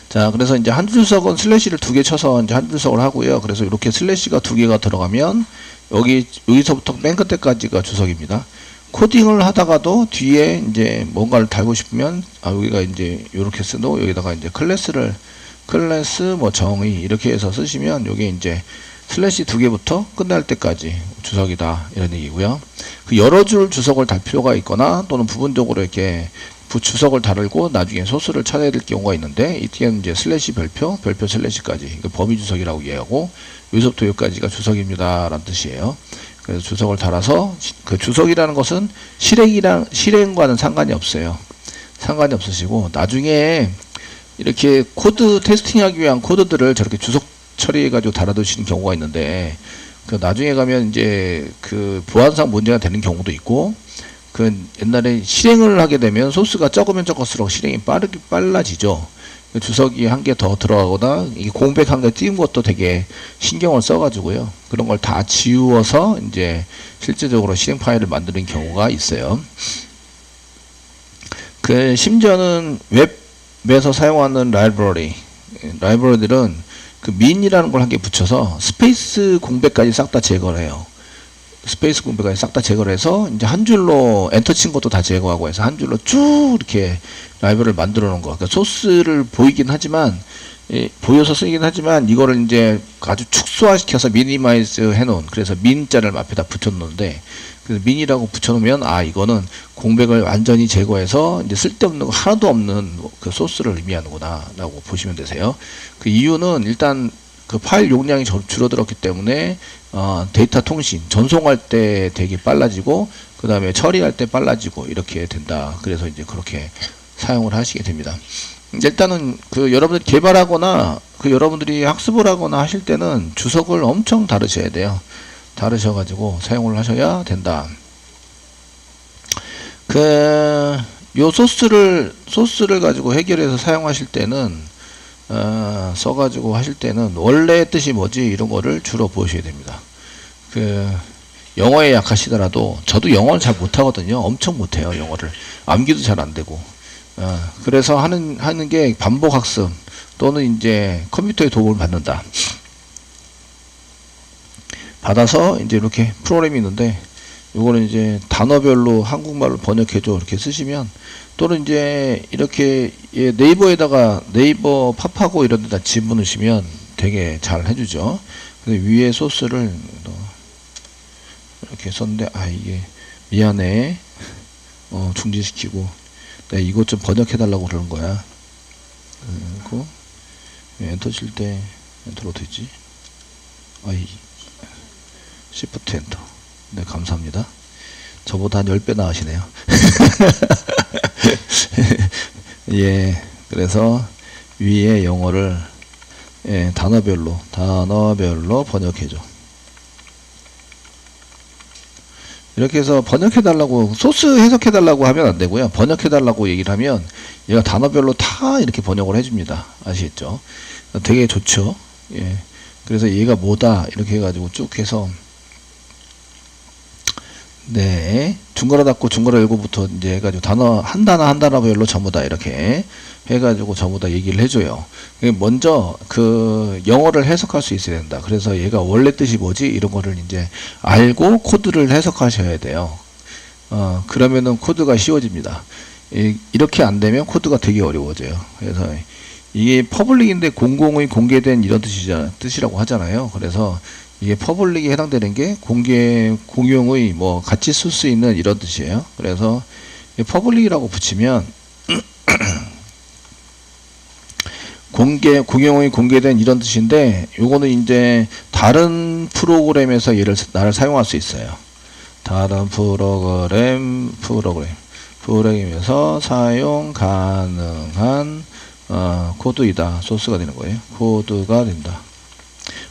자, 그래서 이제 한 주석은 슬래시를 2개 쳐서 이제 한 주석을 하고요. 그래서 이렇게 슬래시가 2개가 들어가면 여기서부터 맨 끝에까지가 주석입니다. 코딩을 하다가도 뒤에 이제 뭔가를 달고 싶으면 여기가 이제 이렇게 쓰고 여기다가 이제 클래스 뭐 정의 이렇게 해서 쓰시면 요게 이제 슬래시 2개부터 끝날 때까지 주석이다 이런 얘기고요. 그 여러 줄 주석을 달 필요가 있거나 또는 부분적으로 이렇게 주석을 달고 나중에 소스를 찾아야 될 경우가 있는데 이때는 이제 슬래시 별표 슬래시까지 범위 주석이라고 이해하고 여기서부터 여기까지가 주석입니다 라는 뜻이에요. 그래서 주석을 달아서 그 주석이라는 것은 실행과는 상관이 없어요. 상관이 없으시고 나중에 이렇게 코드 테스팅하기 위한 코드들을 저렇게 주석 처리해 가지고 달아두시는 경우가 있는데 그 나중에 가면 이제 그 보안상 문제가 되는 경우도 있고 그 옛날에 실행을 하게 되면 소스가 적으면 적을수록 실행이 빨라지죠. 주석이 한 개 더 들어가거나 이 공백 한 개 띄운 것도 되게 신경을 써가지고요. 그런 걸 다 지우어서 이제 실제적으로 실행 파일을 만드는 경우가 있어요. 그 심지어는 웹에서 사용하는 라이브러리들은 그 min이라는 걸 한 개 붙여서 스페이스 공백까지 싹 다 제거를 해요. 스페이스 공백까지 싹 다 제거를 해서 이제 한 줄로 엔터 친 것도 다 제거하고 해서 한 줄로 쭉 이렇게 라이브러리를 만들어 놓은 거. 그러니까 소스를 보이긴 하지만 보여서 쓰긴 하지만 이거를 이제 아주 축소화시켜서 미니마이즈 해놓은 그래서 min자를 앞에다 붙여놓는데 그래서 min이라고 붙여놓으면 이거는 공백을 완전히 제거해서 이제 쓸데없는 거 하나도 없는 그 소스를 의미하는구나 라고 보시면 되세요. 그 이유는 일단 그 파일 용량이 줄어들었기 때문에 데이터 통신 전송할 때 되게 빨라지고 그 다음에 처리할 때 빨라지고 이렇게 된다. 그래서 이제 그렇게 사용을 하시게 됩니다. 일단은 그 여러분들이 개발하거나 그 여러분들이 학습을 하거나 하실 때는 주석을 엄청 다루셔야 돼요. 다루셔가지고 사용을 하셔야 된다. 요 소스를 가지고 해결해서 사용하실 때는 써가지고 하실 때는 원래 뜻이 뭐지 이런 거를 주로 보셔야 됩니다. 영어에 약하시더라도 저도 영어를 잘 못하거든요. 엄청 못해요. 영어를 암기도 잘 안되고 그래서 하는 게 반복 학습 또는 이제 컴퓨터의 도움을 받는다. 받아서 이제 이렇게 프로그램이 있는데 요거는 이제 단어별로 한국말로 번역해줘 이렇게 쓰시면 또는 이제 이렇게 네이버에다가 네이버 팝하고 이런 데다 집어넣으시면 되게 잘 해주죠. 근데 위에 소스를 이렇게 썼는데 이게 미안해 중지시키고 내가 이것 좀 번역해 달라고 그러는 거야. 그리고 엔터 칠 때 엔터로 되지. 시프트 엔터. 네, 감사합니다. 저보다 한 10배 나으시네요. 예, 그래서 위에 영어를 단어별로 번역해줘. 이렇게 해서 번역해달라고, 소스 해석해달라고 하면 안 되고요. 번역해달라고 얘기를 하면 얘가 단어별로 다 이렇게 번역을 해줍니다. 아시겠죠? 되게 좋죠. 예. 그래서 얘가 뭐다, 이렇게 해가지고 쭉 해서, 네. 중괄호 닫고 중괄호 열고부터 이제 해가지고 한 단어별로 전부 다 이렇게 해가지고 전부 다 얘기를 해줘요. 먼저 그 영어를 해석할 수 있어야 된다. 그래서 얘가 원래 뜻이 뭐지? 이런 거를 이제 알고 코드를 해석하셔야 돼요. 그러면은 코드가 쉬워집니다. 이렇게 안 되면 코드가 되게 어려워져요. 그래서 이게 퍼블릭인데 공공의 공개된 이런 뜻이라고 하잖아요. 그래서 이게 퍼블릭에 해당되는 게 공용의 뭐 같이 쓸 수 있는 이런 뜻이에요. 그래서 퍼블릭이라고 붙이면 공용의 공개된 이런 뜻인데 요거는 이제 다른 프로그램에서 나를 사용할 수 있어요. 다른 프로그램에서 사용 가능한 코드이다. 소스가 되는 거예요. 코드가 된다.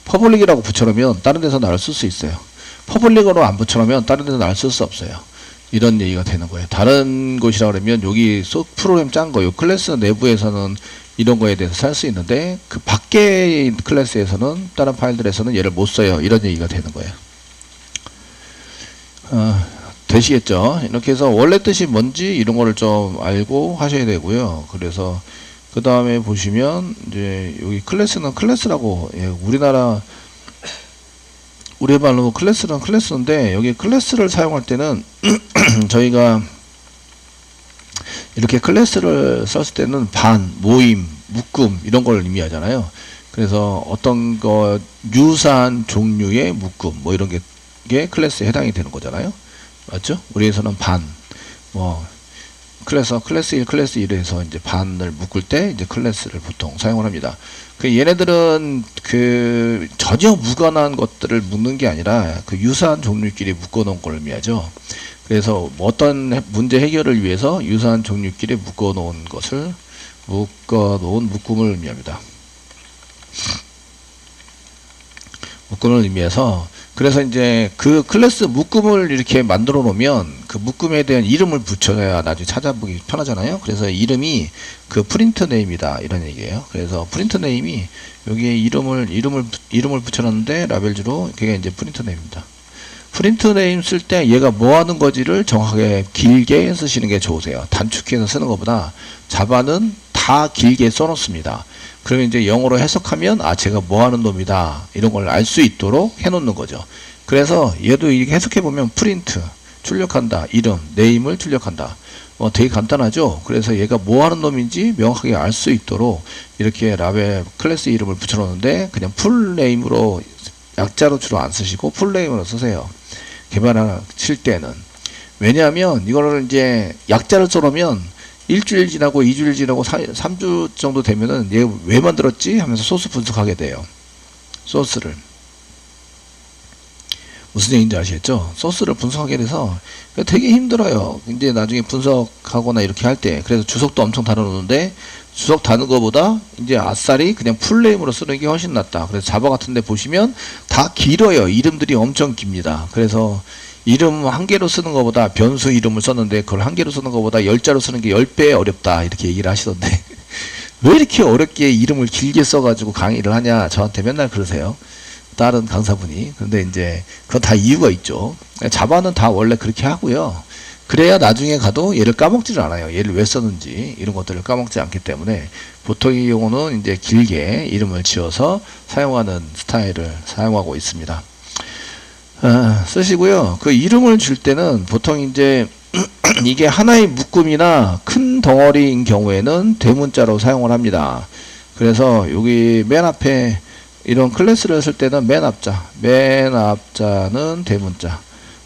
퍼블릭이라고 붙여놓으면 다른 데서 나를 쓸 수 있어요. 퍼블릭으로 안 붙여놓으면 다른 데서 나를 쓸 수 없어요. 이런 얘기가 되는 거예요. 다른 곳이라 그러면 여기 프로그램 짠 거, 요 클래스 내부에서는 이런 거에 대해서 살 수 있는데 그 밖의 클래스에서는 다른 파일들에서는 얘를 못 써요. 이런 얘기가 되는 거예요. 되시겠죠? 이렇게 해서 원래 뜻이 뭔지 이런 거를 좀 알고 하셔야 되고요. 그래서 그 다음에 보시면 이제 여기 클래스는 클래스라고, 예, 우리 말로 클래스는 클래스인데, 여기 클래스를 사용할 때는 저희가 이렇게 클래스를 썼을 때는 반, 모임, 묶음 이런 걸 의미하잖아요. 그래서 어떤 거 유사한 종류의 묶음 뭐 이런 게 클래스에 해당이 되는 거잖아요. 맞죠? 우리에서는 반, 뭐 클래스 1, 클래스 1에서 이제 반을 묶을 때 이제 클래스를 보통 사용을 합니다. 그 얘네들은 그 전혀 무관한 것들을 묶는 게 아니라 그 유사한 종류끼리 묶어 놓은 걸 의미하죠. 그래서 어떤 문제 해결을 위해서 유사한 종류끼리 묶어 놓은 것을 묶음을 의미합니다. 묶음을 의미해서, 그래서 이제 그 클래스 묶음을 이렇게 만들어 놓으면 그 묶음에 대한 이름을 붙여야 나중에 찾아보기 편하잖아요. 그래서 이름이 그 프린트 네임이다 이런 얘기예요. 그래서 프린트 네임이 여기에 이름을 붙여놨는데 라벨주로 그게 이제 프린트 네임입니다. 프린트 네임 쓸 때 얘가 뭐 하는 거지를 정확하게 길게 쓰시는 게 좋으세요. 단축해서 쓰는 것보다 자바는 다 길게 써놓습니다. 그러면 이제 영어로 해석하면 아 제가 뭐 하는 놈이다 이런 걸 알 수 있도록 해놓는 거죠. 그래서 얘도 이렇게 해석해 보면 프린트 출력한다, 이름 네임을 출력한다, 되게 간단하죠. 그래서 얘가 뭐 하는 놈인지 명확하게 알 수 있도록 이렇게 라벨 클래스 이름을 붙여놓는데, 그냥 풀 네임으로 약자로 주로 안 쓰시고 풀 네임으로 쓰세요. 개발하실 때는. 왜냐하면 이거를 이제 약자를 써놓으면 일주일 지나고 2주일 지나고 3주 정도 되면은 얘 왜 만들었지 하면서 소스 분석하게 돼요. 소스를. 무슨 얘기인지 아시겠죠? 소스를 분석하게 돼서 되게 힘들어요. 이제 나중에 분석하거나 이렇게 할 때. 그래서 주석도 엄청 다뤄놓는데 주석 다는 것보다 이제 아싸리 그냥 풀네임으로 쓰는 게 훨씬 낫다. 그래서 자바 같은데 보시면 다 길어요. 이름들이 엄청 깁니다. 그래서 이름 한 개로 쓰는 것보다, 변수 이름을 썼는데 그걸 한 개로 쓰는 것보다 10자로 쓰는 게 10배 어렵다 이렇게 얘기를 하시던데 왜 이렇게 어렵게 이름을 길게 써가지고 강의를 하냐 저한테 맨날 그러세요. 다른 강사분이. 근데 이제 그건 다 이유가 있죠. 자바는 다 원래 그렇게 하고요. 그래야 나중에 가도 얘를 까먹지를 않아요. 얘를 왜 썼는지 이런 것들을 까먹지 않기 때문에 보통의 경우는 이제 길게 이름을 지어서 사용하는 스타일을 사용하고 있습니다. 쓰시고요. 그 이름을 줄 때는 보통 이제 이게 하나의 묶음이나 큰 덩어리인 경우에는 대문자로 사용을 합니다. 그래서 여기 맨 앞에 이런 클래스를 쓸 때는 맨 앞자는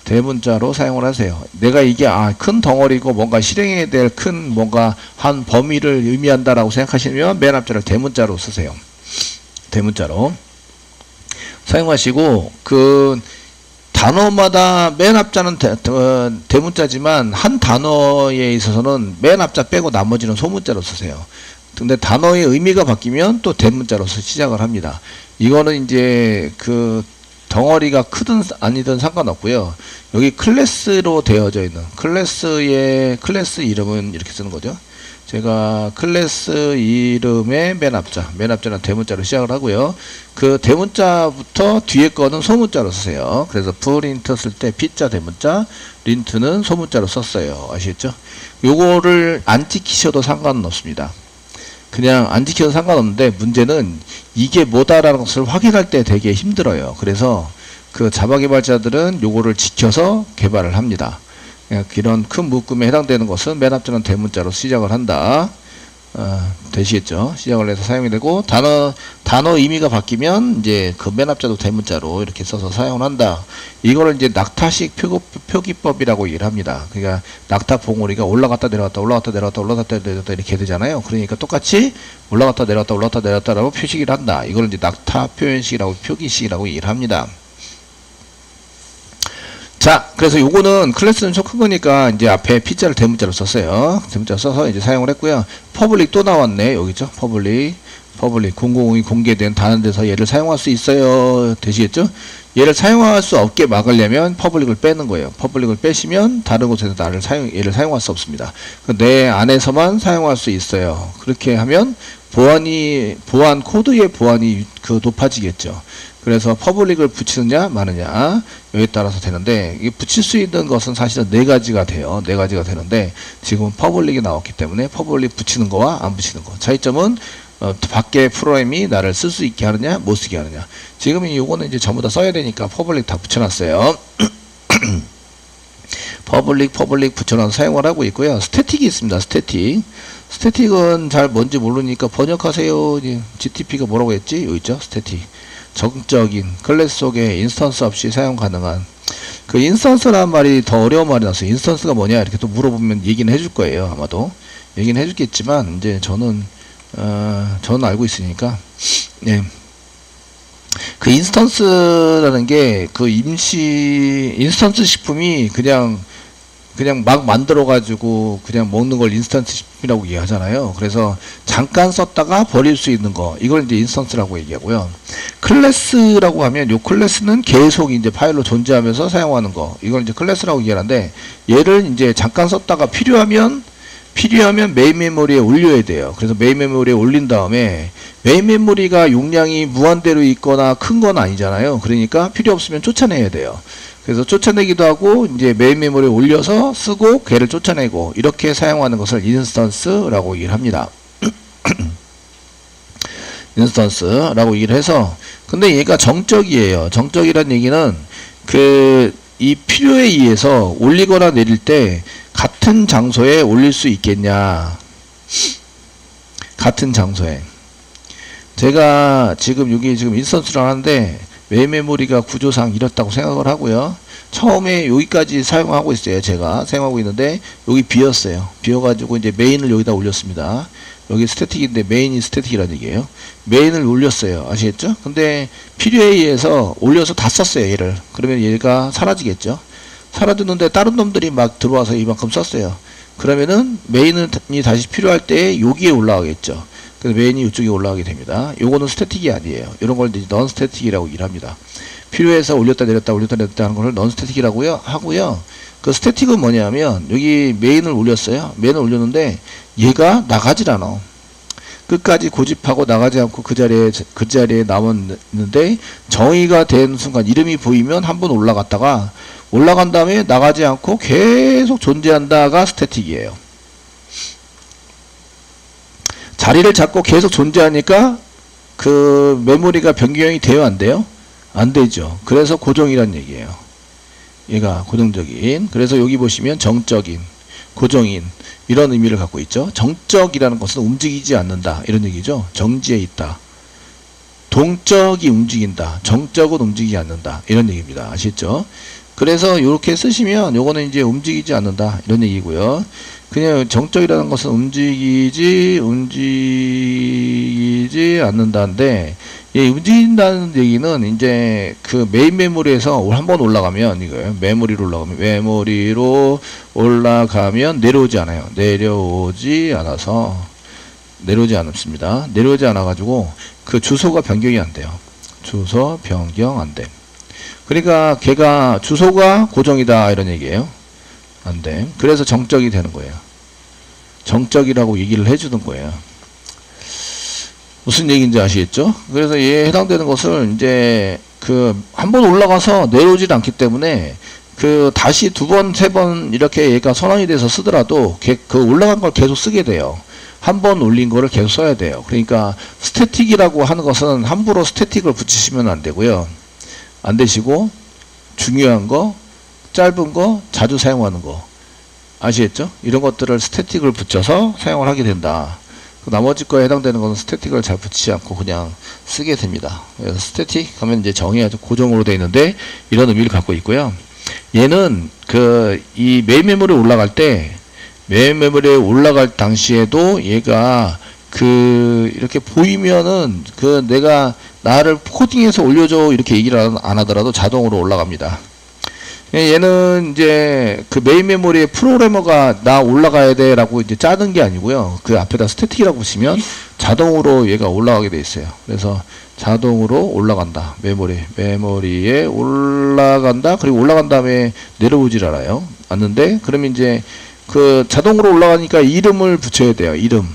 대문자로 사용을 하세요. 내가 이게 큰 덩어리고 뭔가 실행해야 될 큰 뭔가 한 범위를 의미한다라고 생각하시면 맨 앞자를 대문자로 쓰세요. 대문자로 사용하시고, 그 단어마다 맨 앞자는 대문자지만 한 단어에 있어서는 맨 앞자 빼고 나머지는 소문자로 쓰세요. 근데 단어의 의미가 바뀌면 또 대문자로서 시작을 합니다. 이거는 이제 그 덩어리가 크든 아니든 상관없고요. 여기 클래스로 되어져 있는 클래스의 클래스 이름은 이렇게 쓰는 거죠. 제가 클래스 이름의 맨 앞자는 대문자로 시작을 하고요. 그 대문자부터 뒤에 거는 소문자로 쓰세요. 그래서 프린트 쓸 때 P자 대문자, 린트는 소문자로 썼어요. 아시겠죠? 요거를 안 찍히셔도 상관은 없습니다. 그냥 안 지켜도 상관없는데 문제는 이게 뭐다라는 것을 확인할 때 되게 힘들어요. 그래서 그 자바 개발자들은 요거를 지켜서 개발을 합니다. 이런 큰 묶음에 해당되는 것은 맨 앞자는 대문자로 시작을 한다. 되시겠죠? 시작을 해서 사용이 되고, 단어 의미가 바뀌면 이제 그 맨 앞자도 대문자로 이렇게 써서 사용을 한다. 이거를 이제 낙타식 표기법이라고 얘기를 합니다. 그러니까 낙타 봉우리가 올라갔다 내려갔다 이렇게 되잖아요. 그러니까 똑같이 올라갔다 내려갔다라고 표시를 한다. 이걸 이제 낙타 표현식이라고 표기식이라고 얘기를 합니다. 자, 그래서 요거는 클래스는 좀 큰 거니까 이제 앞에 P자를 대문자로 썼어요. 대문자로 써서 이제 사용을 했고요. 퍼블릭 또 나왔네. 여기죠. 퍼블릭 퍼블릭 공공이 공개된 다른 데서 얘를 사용할 수 있어요. 되시겠죠? 얘를 사용할 수 없게 막으려면 퍼블릭을 빼는 거예요. 퍼블릭을 빼시면 다른 곳에서 얘를 사용할 수 없습니다. 내 안에서만 사용할 수 있어요. 그렇게 하면 보안 코드의 보안이 높아지겠죠. 그래서 퍼블릭을 붙이느냐 마느냐 여기에 따라서 되는데, 이게 붙일 수 있는 것은 사실은 네 가지가 돼요. 네 가지가 되는데 지금 퍼블릭이 나왔기 때문에 퍼블릭 붙이는 거와 안 붙이는 거 차이점은 밖에 프로그램이 나를 쓸 수 있게 하느냐 못 쓰게 하느냐. 지금 요거는 이제 전부 다 써야 되니까 퍼블릭 다 붙여놨어요. 퍼블릭 붙여놔서 사용을 하고 있고요. 스태틱이 있습니다. 스태틱은 잘 뭔지 모르니까 번역하세요. GTP가 뭐라고 했지? 여기 있죠? 스태틱. 정적인 클래스 속에 인스턴스 없이 사용 가능한. 그 인스턴스라는 말이 더 어려운 말이 나왔어요. 인스턴스가 뭐냐 이렇게 또 물어보면 얘기는 해줄 거예요. 아마도 얘기는 해주겠지만 이제 저는 알고 있으니까. 네. 그 인스턴스라는 게 그 인스턴스 식품이 그냥 막 만들어 가지고 그냥 먹는 걸 인스턴트 식품이라고 얘기하잖아요. 그래서 잠깐 썼다가 버릴 수 있는 거, 이걸 이제 인스턴스라고 얘기하고요. 클래스라고 하면 요 클래스는 계속 이제 파일로 존재하면서 사용하는 거, 이걸 이제 클래스라고 얘기하는데, 얘를 이제 잠깐 썼다가 필요하면 메인 메모리에 올려야 돼요. 그래서 메인 메모리에 올린 다음에, 메인 메모리가 용량이 무한대로 있거나 큰 건 아니잖아요. 그러니까 필요 없으면 쫓아내야 돼요. 그래서 쫓아내기도 하고 이제 메인 메모리에 올려서 쓰고 걔를 쫓아내고 이렇게 사용하는 것을 인스턴스라고 얘기를 합니다. 인스턴스라고 얘기를 해서, 근데 얘가 정적이에요. 정적이란 얘기는 이 필요에 의해서 올리거나 내릴 때 같은 장소에 올릴 수 있겠냐. 같은 장소에. 제가 지금 여기 인스턴스를 하는데 메인 메모리가 구조상 이렇다고 생각을 하고요. 처음에 여기까지 사용하고 있어요. 제가 사용하고 있는데 여기 비었어요. 비어가지고 이제 메인을 여기다 올렸습니다. 여기 스태틱인데 메인이 스태틱이라는 얘기예요. 메인을 올렸어요. 아시겠죠? 근데 필요에 의해서 올려서 다 썼어요. 얘를. 그러면 얘가 사라지겠죠? 사라졌는데 다른 놈들이 막 들어와서 이만큼 썼어요. 그러면은 메인이 다시 필요할 때 여기에 올라가겠죠. 그래서 메인이 이쪽에 올라가게 됩니다. 요거는 스태틱이 아니에요. 이런 걸 이제 넌 스태틱이라고 얘기를 합니다. 필요해서 올렸다 내렸다 하는 걸 넌 스태틱이라고 하고요. 그 스태틱은 뭐냐면 여기 메인을 올렸어요. 메인을 올렸는데 얘가 나가질 않아. 끝까지 고집하고 나가지 않고 그 자리에 남았는데, 정의가 된 순간 이름이 보이면 한번 올라간 다음에 나가지 않고 계속 존재한다가 스태틱이에요. 자리를 잡고 계속 존재하니까 그 메모리가 변경이 돼요, 안 돼요? 안 되죠. 그래서 고정이란 얘기예요. 얘가 고정적인. 그래서 여기 보시면 정적인, 고정인 이런 의미를 갖고 있죠. 정적이라는 것은 움직이지 않는다 이런 얘기죠. 정지에 있다. 동적이 움직인다. 정적은 움직이지 않는다 이런 얘기입니다. 아시겠죠? 그래서 이렇게 쓰시면 요거는 이제 움직이지 않는다 이런 얘기고요. 그냥 정적이라는 것은 움직이지 않는다인데, 예, 움직인다는 얘기는 이제 그 메인 메모리에서 한번 올라가면 이거예요. 메모리로 올라가면 내려오지 않아요. 내려오지 않습니다. 내려오지 않아 가지고 그 주소가 변경이 안 돼요. 주소 변경 안 돼. 그러니까 걔가 주소가 고정이다 이런 얘기예요. 안 돼. 그래서 정적이 되는 거예요. 정적이라고 얘기를 해주는 거예요. 무슨 얘기인지 아시겠죠? 그래서 얘에 해당되는 것을 이제 한번 올라가서 내려오질 않기 때문에 다시 두 번, 세 번 이렇게 얘가 선언이 돼서 쓰더라도 그 올라간 걸 계속 쓰게 돼요. 한 번 올린 거를 계속 써야 돼요. 그러니까 스태틱이라고 하는 것은 함부로 스태틱을 붙이시면 안 되고요. 안 되시고, 중요한 거, 짧은 거, 자주 사용하는 거 아시겠죠? 이런 것들을 스태틱을 붙여서 사용을 하게 된다. 나머지 거에 해당되는 것은 스태틱을 잘 붙이지 않고 그냥 쓰게 됩니다. 그래서 스태틱 하면 이제 정의 아주 고정으로 되어 있는데 이런 의미를 갖고 있고요. 얘는 이 메인 메모리에 올라갈 당시에도 얘가 이렇게 보이면은 내가 나를 코딩해서 올려줘 이렇게 얘기를 안 하더라도 자동으로 올라갑니다. 얘는 이제 그 메인 메모리에 프로그래머가 나 올라가야 돼 라고 이제 짜는 게 아니고요. 그 앞에다 스태틱이라고 보시면 자동으로 얘가 올라가게 돼 있어요. 그래서 자동으로 올라간다. 메모리에 올라간다. 그리고 올라간 다음에 내려오질 않는데, 그러면 이제 그 자동으로 올라가니까 이름을 붙여야 돼요. 이름.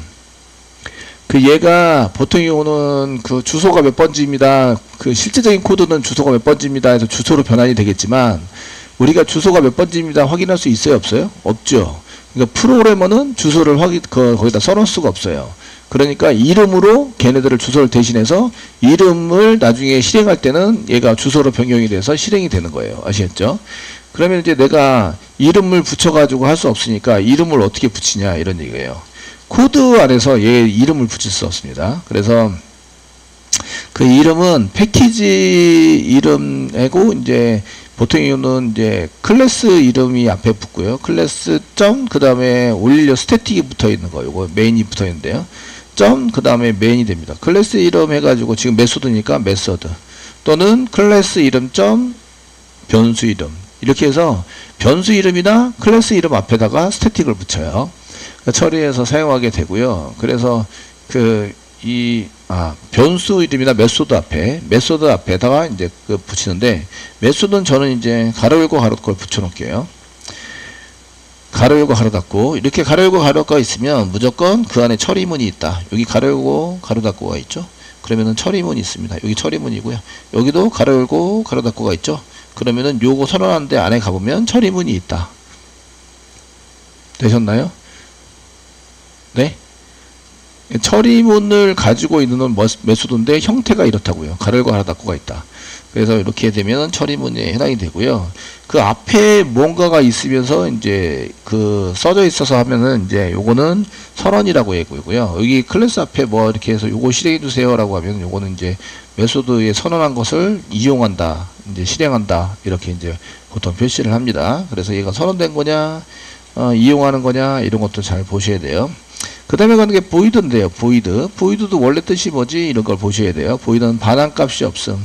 그 얘가 보통의 경우는 그 주소가 몇 번지입니다. 그 실제적인 코드는 주소가 몇 번지입니다 해서 주소로 변환이 되겠지만, 우리가 주소가 몇 번지입니다 확인할 수 있어요, 없어요? 없죠. 그러니까 프로그래머는 주소를 거기다 써놓을 수가 없어요. 그러니까 이름으로 걔네들을 주소를 대신해서 이름을 나중에 실행할 때는 얘가 주소로 변경이 돼서 실행이 되는 거예요. 아시겠죠? 그러면 이제 내가 이름을 붙여가지고 할 수 없으니까 이름을 어떻게 붙이냐 이런 얘기예요. 코드 안에서 얘 이름을 붙일 수 없습니다. 그래서 그 이름은 패키지 이름하고 이제 보통의 경우는 이제 클래스 이름이 앞에 붙고요. 클래스 점 그 다음에 올려 스태틱이 붙어 있는 거, 요거 메인이 붙어 있는데요. 점 그 다음에 메인이 됩니다. 클래스 이름 해가지고 지금 메소드니까 메소드 또는 클래스 이름 점 변수 이름 이렇게 해서 변수 이름이나 클래스 이름 앞에다가 스태틱을 붙여요. 처리해서 사용하게 되고요. 그래서 변수 이름이나 메소드 앞에다가 이제 그 붙이는데, 메소드는 저는 이제 가로 열고 가로 닫고 붙여 놓을게요. 가로 열고 가로 닫고, 이렇게 가로 열고 가로 닫고가 있으면 무조건 그 안에 처리문이 있다. 여기 가로 열고 가로 닫고가 있죠. 그러면은 처리문이 있습니다. 여기 처리문이고요. 여기도 가로 열고 가로 닫고가 있죠. 그러면은 요거 선언하는데 안에 가보면 처리문이 있다. 되셨나요? 네? 처리문을 가지고 있는 메소드인데 형태가 이렇다고요. 가로 열고 가로 닫고가 있다. 그래서 이렇게 되면 처리문에 해당이 되고요. 그 앞에 뭔가가 있으면서 이제 그 써져 있어서 하면은 이제 요거는 선언이라고 얘기고요. 여기 클래스 앞에 뭐 이렇게 해서 요거 실행해 주세요라고 하면 요거는 이제 메소드에 선언한 것을 이용한다, 이제 실행한다 이렇게 이제 보통 표시를 합니다. 그래서 얘가 선언된 거냐, 이용하는 거냐 이런 것도 잘 보셔야 돼요. 그 다음에 가는 게 보이드인데요. 보이드도 원래 뜻이 뭐지 이런 걸 보셔야 돼요. 보이드는 반환값이 없음.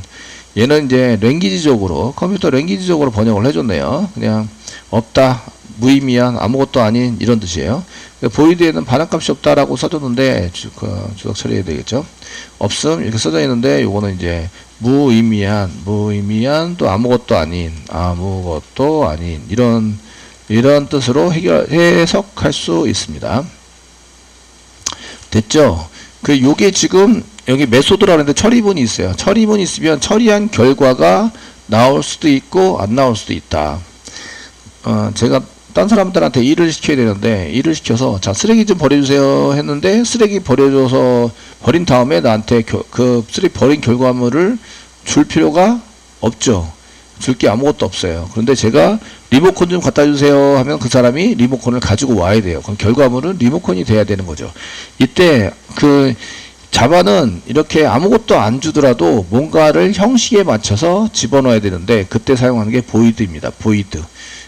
얘는 이제 랭귀지적으로, 컴퓨터 랭귀지적으로 번역을 해줬네요. 그냥 없다, 무의미한, 아무것도 아닌 이런 뜻이에요. 보이드에는 반환값이 없다라고 써줬는데 주석 처리해야 되겠죠. 없음 이렇게 써져 있는데 요거는 이제 무의미한 또 아무것도 아닌 이런 뜻으로 해석할 수 있습니다. 됐죠? 요게 지금 여기 메소드라고 하는데 처리문이 있어요. 처리문이 있으면 처리한 결과가 나올 수도 있고 안 나올 수도 있다. 제가 딴 사람들한테 일을 시켜야 되는데, 일을 시켜서 자 쓰레기 좀 버려주세요 했는데, 쓰레기 버려줘서 버린 다음에 나한테 그 쓰레기 버린 결과물을 줄 필요가 없죠. 줄 게 아무것도 없어요. 그런데 제가 리모컨 좀 갖다 주세요 하면 그 사람이 리모컨을 가지고 와야 돼요. 그럼 결과물은 리모컨이 돼야 되는 거죠. 이때 자바는 이렇게 아무것도 안 주더라도 뭔가를 형식에 맞춰서 집어넣어야 되는데, 그때 사용하는 게 보이드입니다. 보이드.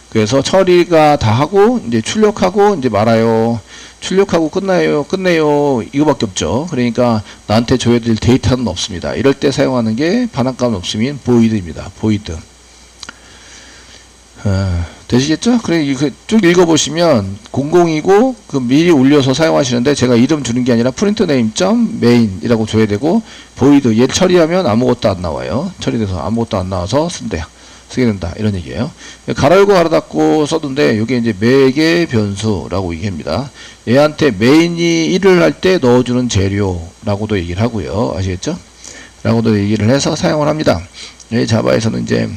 그래서 처리가 다 하고 이제 출력하고 이제 말아요. 출력하고 끝내요. 이거밖에 없죠. 그러니까 나한테 줘야 될 데이터는 없습니다. 이럴 때 사용하는 게 반환값 없음인 보이드입니다. 보이드. 되시겠죠? 그래, 쭉 읽어보시면 공공이고 미리 올려서 사용하시는데, 제가 이름 주는 게 아니라 프린트 네임 점 메인이라고 줘야 되고, 보이드 얘 처리하면 아무것도 안 나와요. 처리돼서 아무것도 안 나와서 쓰게 된다 이런 얘기예요. 가로 열고 가로 닫고 써둔데, 이게 이제 매개 변수라고 얘기합니다. 얘한테 메인이 일을 할 때 넣어주는 재료라고도 얘기를 하고요. 아시겠죠? 라고도 얘기를 해서 사용을 합니다. 자바에서는 이제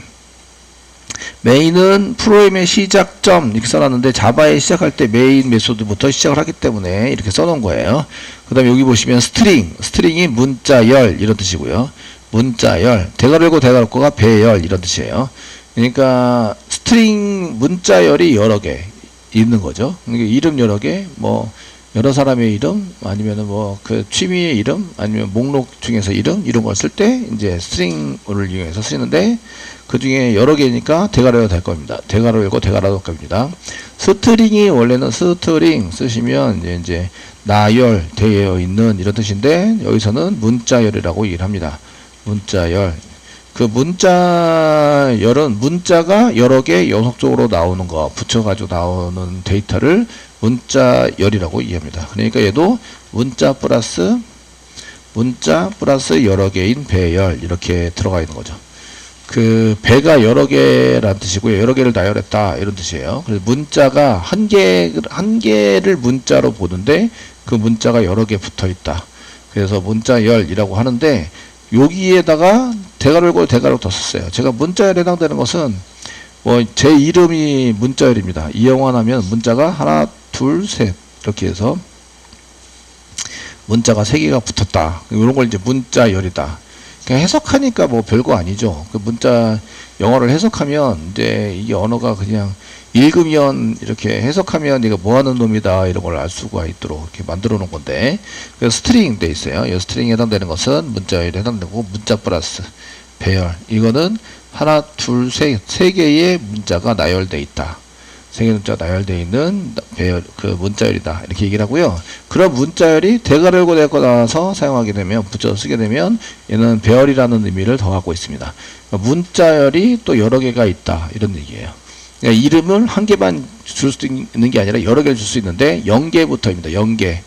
메인은 프로그램의 시작점 이렇게 써놨는데, 자바에 시작할 때 메인 메소드부터 시작을 하기 때문에 이렇게 써놓은 거예요. 그 다음에 여기 보시면 스트링이 문자열 이런 뜻이고요. 문자열, 대괄호 열고 대괄호 닫고가 배열 이런 뜻이에요. 그러니까 스트링 문자열이 여러 개 있는 거죠. 그러니까 이름 여러 개, 뭐 여러 사람의 이름, 아니면은 뭐 그 취미의 이름, 아니면 목록 중에서 이름 이런 걸 쓸 때 이제 스트링을 이용해서 쓰는데, 그 중에 여러 개니까 대괄호가 될 겁니다. 대괄호 열고 대괄호 닫고입니다. 스트링이 원래는 스트링 쓰시면 이제 나열되어 있는 이런 뜻인데, 여기서는 문자열이라고 얘기를 합니다. 문자열. 그 문자열은 문자가 여러 개 연속적으로 나오는 거 붙여가지고 나오는 데이터를 문자열이라고 이해합니다. 그러니까 얘도 문자 플러스 여러 개인 배열 이렇게 들어가 있는 거죠. 그 배가 여러 개란 뜻이고요. 여러 개를 나열했다 이런 뜻이에요. 그래서 문자가 한 개를 문자로 보는데 그 문자가 여러 개 붙어 있다. 그래서 문자열이라고 하는데 여기에다가 대괄호 열고 대괄호 더 썼어요. 제가 문자열에 해당되는 것은 뭐 제 이름이 문자열입니다. 이영환하면 문자가 하나, 둘, 셋 이렇게 해서 문자가 3개가 붙었다. 이런 걸 이제 문자열이다. 그냥 해석하니까 뭐 별거 아니죠. 그 문자 영어를 해석하면 이제 이게 언어가 그냥 읽으면 이렇게 해석하면 이거 뭐 하는 놈이다 이런 걸 알 수가 있도록 이렇게 만들어 놓은 건데 그래서 스트링 돼 있어요. 이 스트링에 해당되는 것은 문자열에 해당되고 문자 플러스 배열 이거는 하나, 둘, 세 개의 문자가 나열돼 있다. 세 개의 문자가 나열되어 있는 배열, 그 문자열이다. 이렇게 얘기를 하고요. 그런 문자열이 대괄호 열고 대괄호 나와서 사용하게 되면, 붙여서 쓰게 되면, 얘는 배열이라는 의미를 더하고 있습니다. 그러니까 문자열이 또 여러 개가 있다. 이런 얘기예요. 그러니까 이름을 한 개만 줄 수 있는 게 아니라 여러 개를 줄 수 있는데, 0개부터입니다. 0개.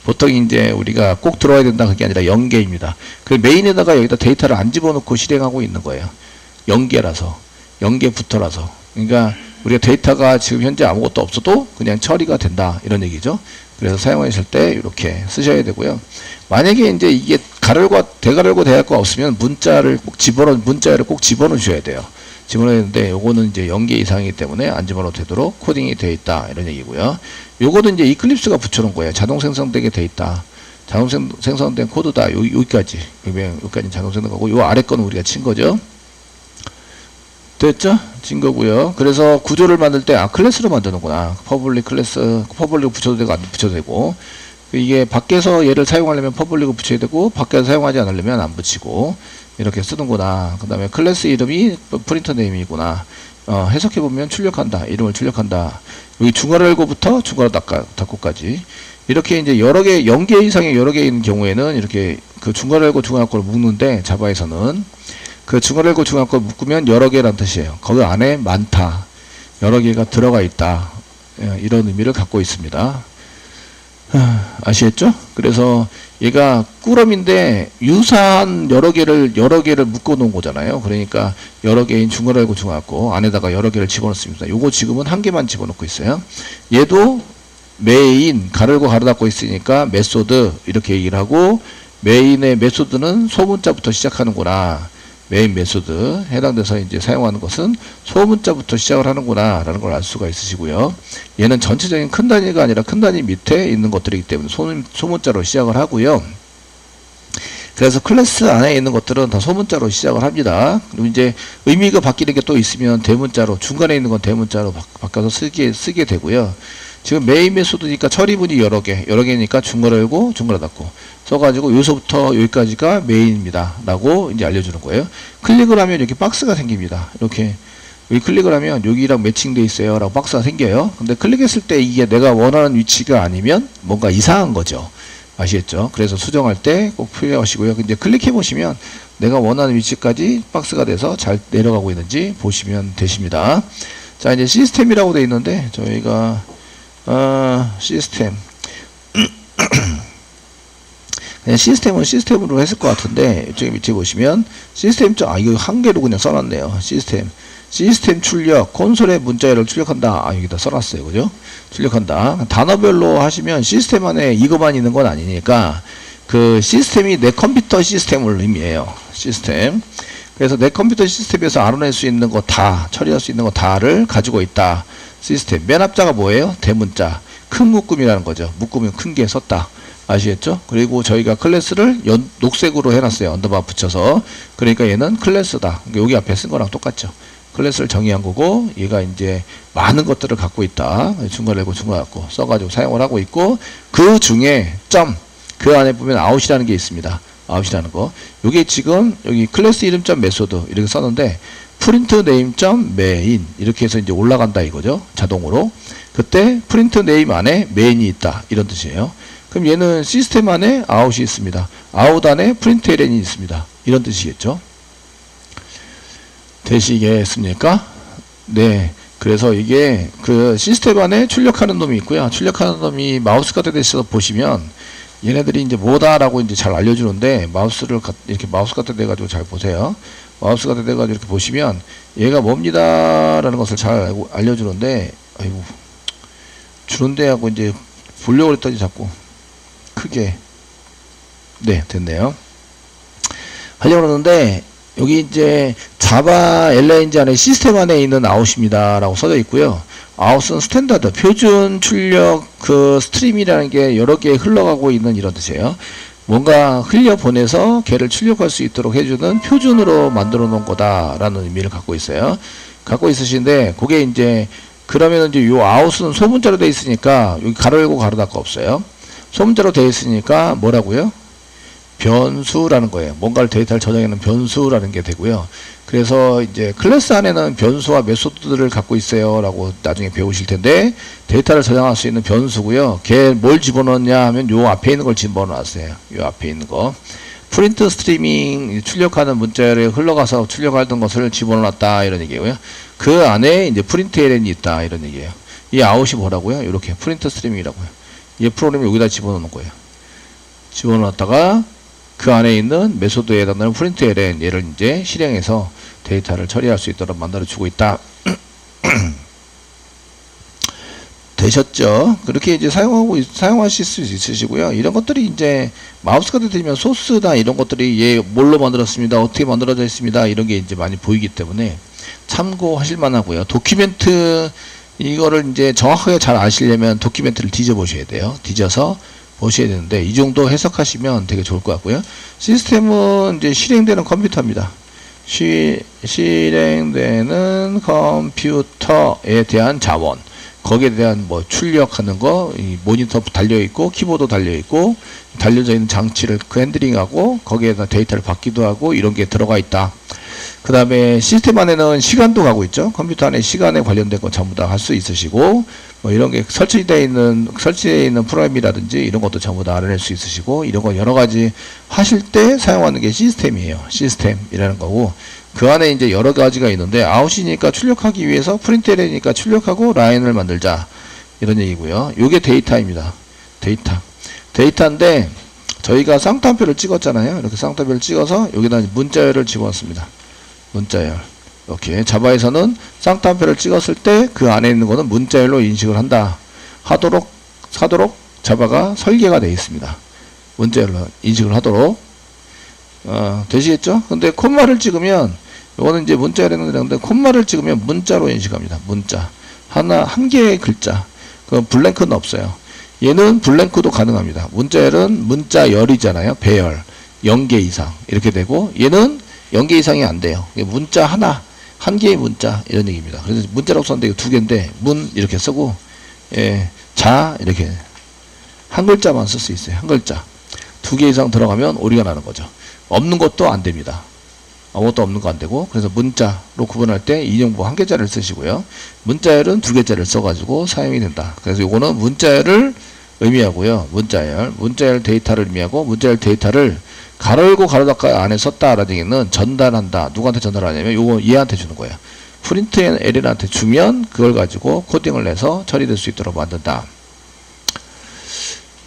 보통 이제 우리가 꼭 들어와야 된다. 그게 아니라 0개입니다. 그 메인에다가 여기다 데이터를 안 집어넣고 실행하고 있는 거예요. 0개라서. 0개부터라서. 그러니까, 우리가 데이터가 지금 현재 아무것도 없어도 그냥 처리가 된다 이런 얘기죠. 그래서 사용하실 때 이렇게 쓰셔야 되고요. 만약에 이제 이게 가열과 대괄호고 대괄호가 없으면 문자를 꼭 문자를 꼭 집어넣으셔야 돼요. 집어넣어야 되는데 요거는 이제 0개 이상이기 때문에 안 집어넣어도 되도록 코딩이 되어 있다 이런 얘기고요. 요거는 이제 이클립스가 붙여놓은 거예요. 자동 생성되게 되어 있다. 자동 생성된 코드다. 여기까지 자동 생성하고 요 아래 거는 우리가 친 거죠. 됐죠? 진 거고요. 그래서 구조를 만들 때 클래스로 만드는구나. 퍼블릭 클래스, 퍼블릭 붙여도 되고 안 붙여도 되고 이게 밖에서 얘를 사용하려면 퍼블릭을 붙여야 되고 밖에서 사용하지 않으려면 안 붙이고 이렇게 쓰는구나. 그 다음에 클래스 이름이 프린터 네임이구나. 해석해보면 출력한다. 이름을 출력한다. 여기 중괄호 열고부터 중괄호 닫고까지 이렇게 이제 여러 개, 0개 이상의 여러 개 있는 경우에는 이렇게 그 중괄호 열고 중괄호 닫고를 묶는데 자바에서는 그 중괄호 열고 중괄호 닫고 묶으면 여러 개란 뜻이에요. 거기 안에 많다. 여러 개가 들어가 있다. 이런 의미를 갖고 있습니다. 아시겠죠? 그래서 얘가 꾸러미인데 유사한 여러 개를 묶어 놓은 거잖아요. 그러니까 여러 개인 중괄호 열고 중괄호 닫고 안에다가 여러 개를 집어넣습니다. 요거 지금은 한 개만 집어넣고 있어요. 얘도 메인 가로 열고 가로 닫고 있으니까 메소드 이렇게 얘기를 하고 메인의 메소드는 소문자부터 시작하는구나. 메인 메소드 해당돼서 이제 사용하는 것은 소문자부터 시작을 하는구나 라는 걸 알 수가 있으시고요. 얘는 전체적인 큰 단위가 아니라 큰 단위 밑에 있는 것들이기 때문에 소문자로 시작을 하고요. 그래서 클래스 안에 있는 것들은 다 소문자로 시작을 합니다. 그리고 이제 의미가 바뀌는 게 또 있으면 대문자로, 중간에 있는 건 대문자로 바꿔서 쓰게 되고요. 지금 메인 메소드니까 처리문이 여러 개니까 중괄호 열고 중괄호 닫고 써가지고 여기서부터 여기까지가 메인입니다 라고 이제 알려주는 거예요. 클릭을 하면 이렇게 박스가 생깁니다. 이렇게 여기 클릭을 하면 여기랑 매칭되어 있어요 라고 박스가 생겨요. 근데 클릭했을 때 이게 내가 원하는 위치가 아니면 뭔가 이상한 거죠. 아시겠죠? 그래서 수정할 때 꼭 표시하시고요. 이제 클릭해 보시면 내가 원하는 위치까지 박스가 돼서 잘 내려가고 있는지 보시면 되십니다. 자, 이제 시스템이라고 되어 있는데 저희가 시스템 시스템은 시스템으로 했을 것 같은데 이쪽에 밑에 보시면 시스템 이거 한 개로 그냥 써놨네요. 시스템 출력 콘솔의 문자열을 출력한다. 여기다 써놨어요. 그죠? 출력한다. 단어별로 하시면 시스템 안에 이거만 있는 건 아니니까 그 시스템이 내 컴퓨터 시스템을 의미해요. 시스템. 그래서 내 컴퓨터 시스템에서 알아낼 수 있는 거 다, 처리할 수 있는 거 다를 가지고 있다. 시스템. 맨 앞자가 뭐예요? 대문자. 큰 묶음이라는 거죠. 묶으면 큰 게 썼다. 아시겠죠? 그리고 저희가 클래스를 녹색으로 해놨어요. 언더바 붙여서. 그러니까 얘는 클래스다. 여기 앞에 쓴 거랑 똑같죠. 클래스를 정의한 거고, 얘가 이제 많은 것들을 갖고 있다. 중괄호 열고 중괄호 닫고 써가지고 사용을 하고 있고, 그 중에 그 안에 보면 아웃이라는 게 있습니다. 아웃이라는 거. 요게 지금 여기 클래스 이름 메소드 이렇게 썼는데, 프린트 네임 메인 이렇게 해서 이제 올라간다 이거죠. 자동으로. 그때 프린트 네임 안에 메인이 있다. 이런 뜻이에요. 그럼 얘는 시스템 안에 아웃이 있습니다. 아웃 안에 프린트 ln이 있습니다. 이런 뜻이겠죠. 되시겠습니까? 네. 그래서 이게 그 시스템 안에 출력하는 놈이 있고요. 출력하는 놈이 마우스 카드 대해서 보시면 얘네들이 이제 뭐다라고 이제 잘 알려주는데 마우스를 이렇게 마우스 카드 돼가지고 잘 보세요. 마우스 카드 돼가지고 이렇게 보시면 얘가 뭡니다라는 것을 잘 알려주는데 아이고 주는데 하고 이제 보려고 했더니 자꾸 크게 네 됐네요. 하려고 그러는데 여기 이제 자바 LNG 안에 시스템 안에 있는 아웃입니다 라고 써져 있고요. 아웃은 스탠다드 표준 출력 그 스트림이라는 게 여러 개 흘러가고 있는 이런 뜻이에요. 뭔가 흘려 보내서 걔를 출력할 수 있도록 해주는 표준으로 만들어 놓은 거다라는 의미를 갖고 있어요. 갖고 있으신데 그게 이제 그러면 이제 요 아웃은 소문자로 되어 있으니까 여기 가로 열고 가로 닫고 없어요. 소문자로 되어 있으니까 뭐라고요? 변수라는 거예요. 뭔가를 데이터를 저장하는 변수라는 게 되고요. 그래서 이제 클래스 안에는 변수와 메소드들을 갖고 있어요 라고 나중에 배우실 텐데 데이터를 저장할 수 있는 변수고요. 걔 뭘 집어넣냐 하면 요 앞에 있는 걸 집어넣었어요. 요 앞에 있는 거 프린트 스트리밍 출력하는 문자열에 흘러가서 출력하던 것을 집어넣었다 이런 얘기고요. 그 안에 이제 프린트 LN이 있다 이런 얘기예요. 이 아웃이 뭐라고요? 이렇게 프린트 스트리밍이라고요. 이 프로그램을 여기다 집어넣는 거예요. 집어넣었다가 그 안에 있는 메소드에 해당하는 프린트 LN 얘를 이제 실행해서 데이터를 처리할 수 있도록 만들어 주고 있다. 되셨죠? 그렇게 이제 사용하실 수 있으시고요. 이런 것들이 이제 마우스가 들면 소스나 이런 것들이 얘 뭘로 만들었습니다. 어떻게 만들어져 있습니다. 이런 게 이제 많이 보이기 때문에 참고하실 만하고요. 도큐멘트 이거를 이제 정확하게 잘 아시려면 도큐멘트를 뒤져 보셔야 돼요. 뒤져서 보셔야 되는데 이 정도 해석하시면 되게 좋을 것 같고요. 시스템은 이제 실행되는 컴퓨터입니다. 실행되는 컴퓨터에 대한 자원 거기에 대한 뭐 출력하는 거 이 모니터 달려있고 키보드 달려있고 달려져 있는 장치를 핸들링하고 거기에다 데이터를 받기도 하고 이런 게 들어가 있다. 그 다음에 시스템 안에는 시간도 가고 있죠. 컴퓨터 안에 시간에 관련된 거 전부 다 할 수 있으시고 뭐 이런 게 설치되어 있는 프로그램이라든지 이런 것도 전부 다 알아낼 수 있으시고 이런 거 여러 가지 하실 때 사용하는 게 시스템이에요. 시스템이라는 거고 그 안에 이제 여러 가지가 있는데 아웃이니까 출력하기 위해서 프린트LN이니까 출력하고 라인을 만들자 이런 얘기고요. 요게 데이터입니다. 데이터인데 저희가 쌍따옴표를 찍었잖아요. 이렇게 쌍따옴표를 찍어서 여기다 문자열을 집어넣습니다. 문자열. 이렇게 자바에서는 쌍따옴표를 찍었을 때 그 안에 있는 거는 문자열로 인식을 한다. 하도록 자바가 설계가 되어 있습니다. 문자열로 인식을 하도록. 되시겠죠? 근데 콤마를 찍으면 이거는 이제 문자열에는 되는데 콤마를 찍으면 문자로 인식합니다. 문자. 한 개의 글자. 그 블랭크는 없어요. 얘는 블랭크도 가능합니다. 문자열은 문자열이잖아요. 배열. 0개 이상. 이렇게 되고 얘는 0개 이상이 안 돼요. 문자 한 개의 문자 이런 얘기입니다. 그래서 문자라고 썼는데 이거 두 개인데 문 이렇게 쓰고 자 이렇게 한 글자만 쓸 수 있어요. 한 글자. 2개 이상 들어가면 오리가 나는 거죠. 없는 것도 안 됩니다. 아무것도 없는 거 안 되고 그래서 문자로 구분할 때 인용부 한 개짜리를 쓰시고요. 문자열은 2개짜리를 써가지고 사용이 된다. 그래서 요거는 문자열을 의미하고요. 문자열 데이터를 의미하고 문자열 데이터를 가로 열고 가로 닫고 안에 썼다라는 얘기는 전달한다. 누구한테 전달하냐면 요거 얘한테 주는 거예요. 프린트 LN한테 주면 그걸 가지고 코딩을 내서 처리될 수 있도록 만든다.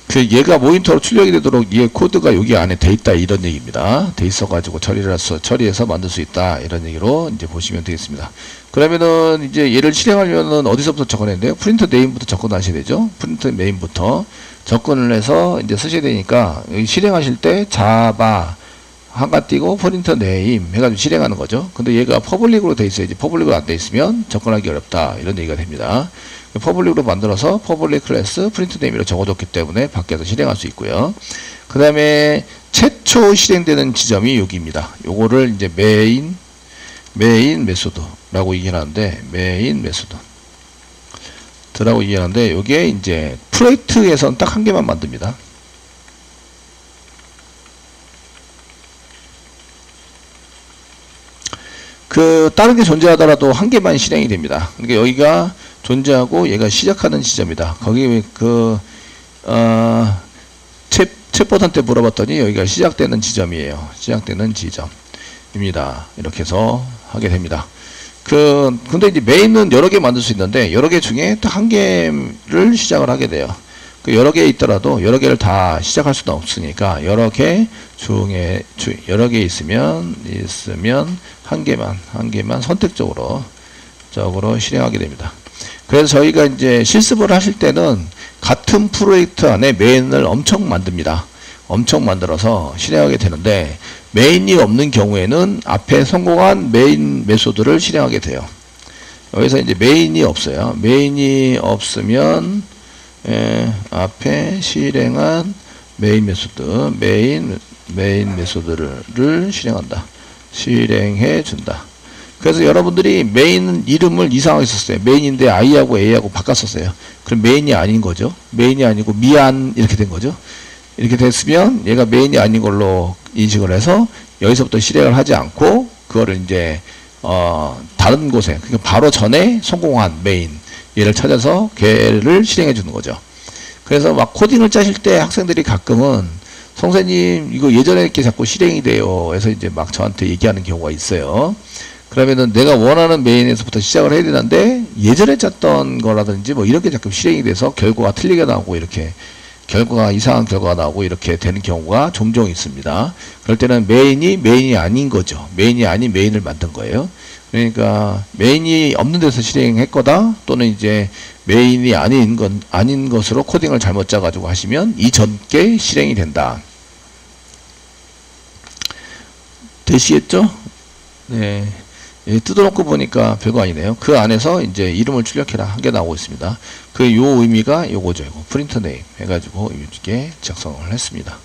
그 얘가 모니터로 출력이 되도록 얘 코드가 여기 안에 돼 있다 이런 얘기입니다. 돼 있어 가지고 처리해서 만들 수 있다 이런 얘기로 이제 보시면 되겠습니다. 그러면은 이제 얘를 실행하려면은 어디서부터 접근해야 돼요? 프린트 네임부터 접근하셔야 되죠. 프린트 네임부터 접근을 해서 이제 쓰셔야 되니까 여기 실행하실 때 자바 한가 띄고 프린트 네임 해가지고 실행하는 거죠. 근데 얘가 퍼블릭으로 돼 있어야지 퍼블릭으로 안 돼 있으면 접근하기 어렵다 이런 얘기가 됩니다. 퍼블릭으로 만들어서 퍼블릭 클래스 프린트 네임으로 적어줬기 때문에 밖에서 실행할 수 있고요. 그 다음에 최초 실행되는 지점이 여기입니다. 요거를 이제 메인 메소드라고 얘기하는데 메인 메소드라고 얘기하는데 요게 이제 프로젝트에서는 딱 한 개만 만듭니다. 그 다른 게 존재하더라도 한 개만 실행이 됩니다. 그러니까 여기가 존재하고 얘가 시작하는 지점이다. 거기 챗봇한테 물어봤더니 여기가 시작되는 지점이에요. 시작되는 지점입니다. 이렇게 해서 하게 됩니다. 근데 이제 메인은 여러 개 만들 수 있는데 여러 개 중에 딱 한 개를 시작을 하게 돼요. 여러 개 있더라도 여러 개를 다 시작할 수는 없으니까 여러 개 중에 여러 개 있으면 한 개만 선택적으로 실행하게 됩니다. 그래서 저희가 이제 실습을 하실 때는 같은 프로젝트 안에 메인을 엄청 만듭니다. 엄청 만들어서 실행하게 되는데 메인이 없는 경우에는 앞에 성공한 메인 메소드를 실행하게 돼요. 여기서 이제 메인이 없어요. 메인이 없으면 앞에 실행한 메인 메소드, 메인 메소드를 실행해 준다. 그래서 여러분들이 메인 이름을 이상하게 썼어요. 메인인데 I하고 A하고 바꿨었어요. 그럼 메인이 아닌 거죠. 메인이 아니고 미안 이렇게 된 거죠. 이렇게 됐으면 얘가 메인이 아닌 걸로 인식을 해서 여기서부터 실행을 하지 않고 그거를 이제 다른 곳에 그러니까 바로 전에 성공한 메인 얘를 찾아서 걔를 실행해 주는 거죠. 그래서 막 코딩을 짜실 때 학생들이 가끔은 선생님 이거 예전에 이렇게 자꾸 실행이 돼요. 해서 이제 막 저한테 얘기하는 경우가 있어요. 그러면은 내가 원하는 메인에서부터 시작을 해야 되는데 예전에 짰던 거라든지 뭐 이렇게 자꾸 실행이 돼서 결과가 틀리게 나오고 이렇게 이상한 결과가 나오고 이렇게 되는 경우가 종종 있습니다. 그럴 때는 메인이 아닌 거죠. 메인이 아닌 메인을 만든 거예요. 그러니까 메인이 없는 데서 실행할 거다 또는 이제 메인이 아닌 것으로 코딩을 잘못 짜가지고 하시면 이전께 실행이 된다. 되시겠죠? 네. 뜯어놓고 보니까 별거 아니네요. 그 안에서 이제 이름을 출력해라 한 개 나오고 있습니다. 요 의미가 요거죠. 프린트 네임 해가지고 이렇게 작성을 했습니다.